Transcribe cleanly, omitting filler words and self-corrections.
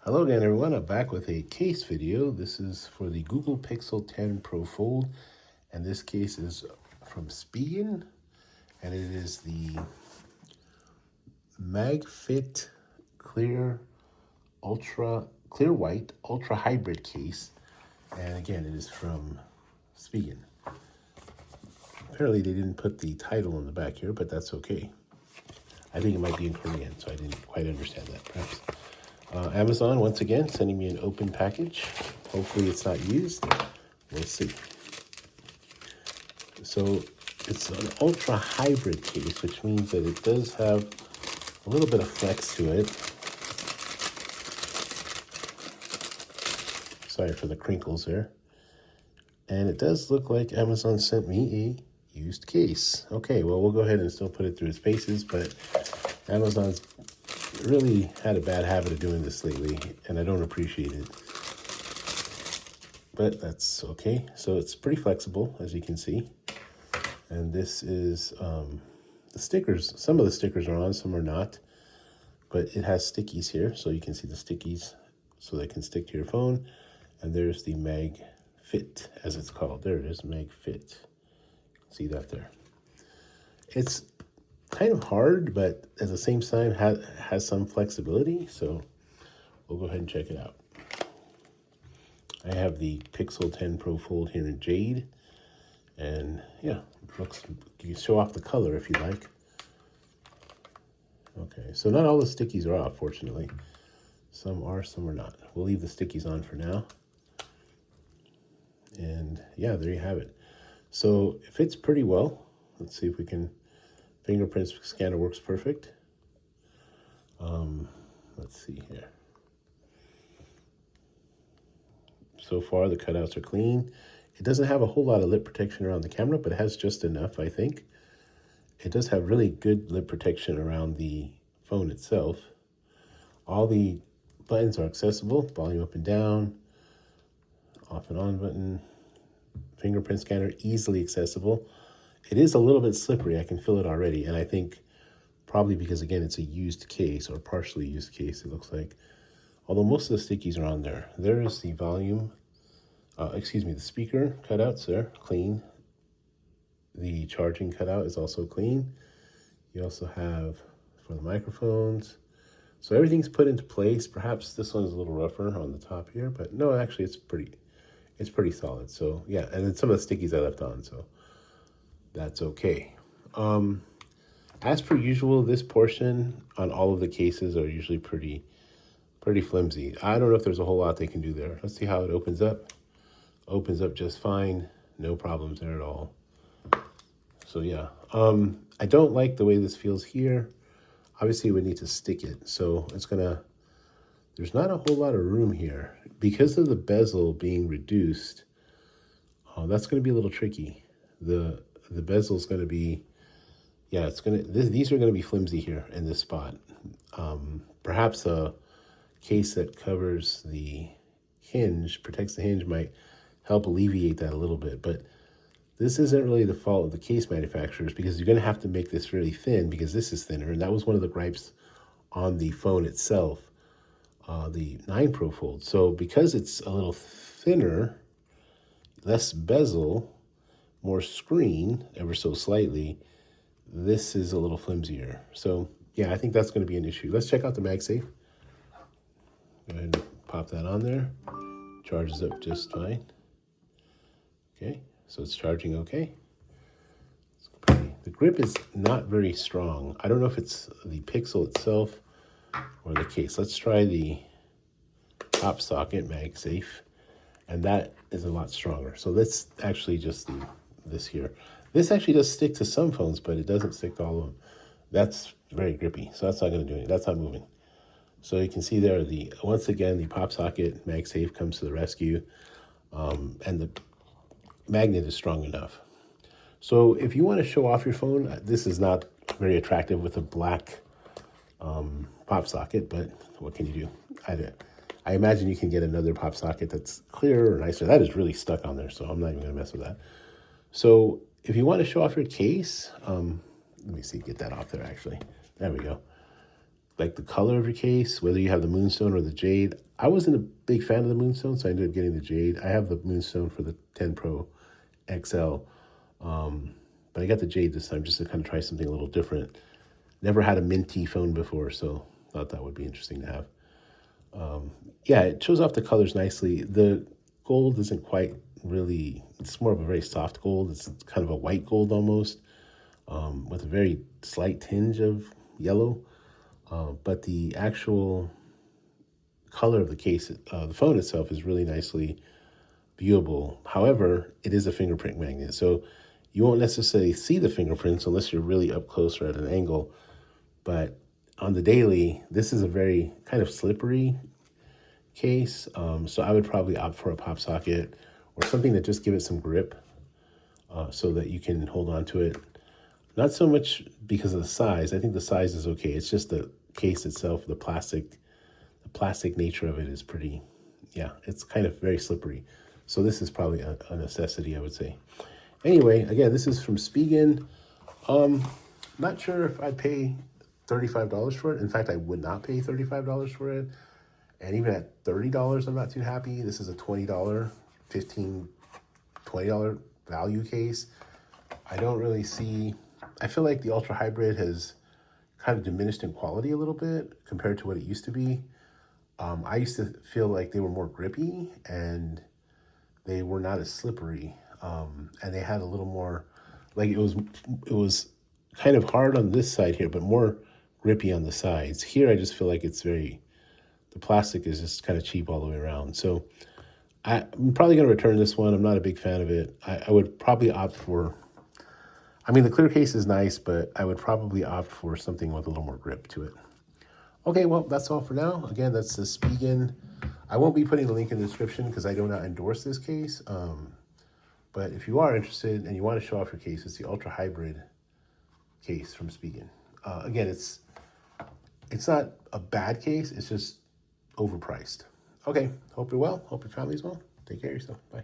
Hello again, everyone. I'm back with a case video. This is for the Google Pixel 10 Pro Fold, and this case is from Spigen, and it is the Magfit Clear White Ultra Hybrid case, and again, it is from Spigen. Apparently, they didn't put the title on the back here, but that's okay. I think it might be in Korean, so I didn't quite understand that, perhaps. Amazon, once again, sending me an open package. Hopefully it's not used. We'll see. So it's an ultra hybrid case, which means that it does have a little bit of flex to it. Sorry for the crinkles there. And it does look like Amazon sent me a used case. Okay, well, we'll go ahead and still put it through its paces, but Amazon's really had a bad habit of doing this lately, and I don't appreciate it. But that's okay. So it's pretty flexible, as you can see. And this is the stickers. Some of the stickers are on, some are not. But it has stickies here, so you can see the stickies so they can stick to your phone. And there's the MagFit, as it's called. There it is, MagFit. See that there. It's kind of hard, but at the same time has some flexibility, so we'll go ahead and check it out. I have the Pixel 10 Pro Fold here in jade, and yeah, looks, you can show off the color if you like. Okay, so not all the stickies are off, fortunately. Some are, some are not. We'll leave the stickies on for now. And yeah, there you have it. So it fits pretty well. Let's see if we can. Fingerprint scanner works perfect. Let's see here. So far, the cutouts are clean. It doesn't have a whole lot of lip protection around the camera, but it has just enough, I think. It does have really good lip protection around the phone itself. All the buttons are accessible, volume up and down, off and on button, fingerprint scanner, easily accessible. It is a little bit slippery. I can feel it already. And I think probably because, again, it's a used case or partially used case, it looks like. Although most of the stickies are on there. There is the volume, the speaker cutouts there, clean. The charging cutout is also clean. You also have for the microphones. So everything's put into place. Perhaps this one's a little rougher on the top here, but no, actually it's pretty solid. So yeah, and then some of the stickies I left on, so that's okay. As per usual, this portion on all of the cases are usually pretty flimsy. I don't know if there's a whole lot they can do there. Let's see how it opens up. Opens up just fine. No problems there at all. So yeah, I don't like the way this feels here. Obviously, we need to stick it. So it's there's not a whole lot of room here. Because of the bezel being reduced, that's gonna be a little tricky. The bezel's going to be, yeah, these are going to be flimsy here in this spot. Perhaps a case that covers the hinge, protects the hinge, might help alleviate that a little bit. But this isn't really the fault of the case manufacturers, because you're going to have to make this really thin because this is thinner. And that was one of the gripes on the phone itself, the 9 Pro Fold. So because it's a little thinner, less bezel, more screen, ever so slightly, this is a little flimsier. So yeah, I think that's going to be an issue. Let's check out the MagSafe. Go ahead and pop that on there. Charges up just fine. Okay, so it's charging okay. The grip is not very strong. I don't know if it's the Pixel itself or the case. Let's try the top socket MagSafe, and that is a lot stronger. So let's actually just this here. This actually does stick to some phones, but it doesn't stick to all of them. That's very grippy, so that's not going to do anything. That's not moving. So you can see there, once again, the pop socket MagSafe comes to the rescue, and the magnet is strong enough. So if you want to show off your phone, this is not very attractive with a black pop socket, but what can you do? I imagine you can get another pop socket that's clearer or nicer. That is really stuck on there, so I'm not even going to mess with that. So if you want to show off your case, let me see, get that off there actually. There we go. like the color of your case, whether you have the moonstone or the jade. I wasn't a big fan of the moonstone, so I ended up getting the jade. I have the moonstone for the 10 Pro XL, but I got the jade this time just to kind of try something a little different. Never had a minty phone before, so thought that would be interesting to have. Yeah, it shows off the colors nicely. The gold isn't quite really, it's more of a very soft gold. It's kind of a white gold almost, with a very slight tinge of yellow. But the actual color of the case, the phone itself is really nicely viewable. However, it is a fingerprint magnet, so you won't necessarily see the fingerprints unless you're really up close or at an angle. But on the daily, this is a very kind of slippery case, so I would probably opt for a pop socket or something that just give it some grip, so that you can hold on to it. Not so much because of the size. I think the size is okay. It's just the case itself, the plastic nature of it is pretty, yeah, it's kind of very slippery. So this is probably a necessity, I would say. Anyway, again, this is from Spigen. Not sure if I'd pay $35 for it. In fact, I would not pay $35 for it. And even at $30, I'm not too happy. This is a $20, $15, $20 value case. I don't really see, I feel like the Ultra Hybrid has kind of diminished in quality a little bit compared to what it used to be. I used to feel like they were more grippy and they were not as slippery. And they had a little more, like it was kind of hard on this side here, but more grippy on the sides. Here, I just feel like it's the plastic is just kind of cheap all the way around. So I'm probably going to return this one. I'm not a big fan of it. I would probably opt for, I mean, the clear case is nice, but I would probably opt for something with a little more grip to it. Okay, well, that's all for now. Again, that's the Spigen. I won't be putting the link in the description because I do not endorse this case. But if you are interested and you want to show off your case, it's the Ultra Hybrid case from Spigen. Again, it's not a bad case. It's just overpriced. Okay, hope you're well. Hope your family's well. Take care of yourself. Bye.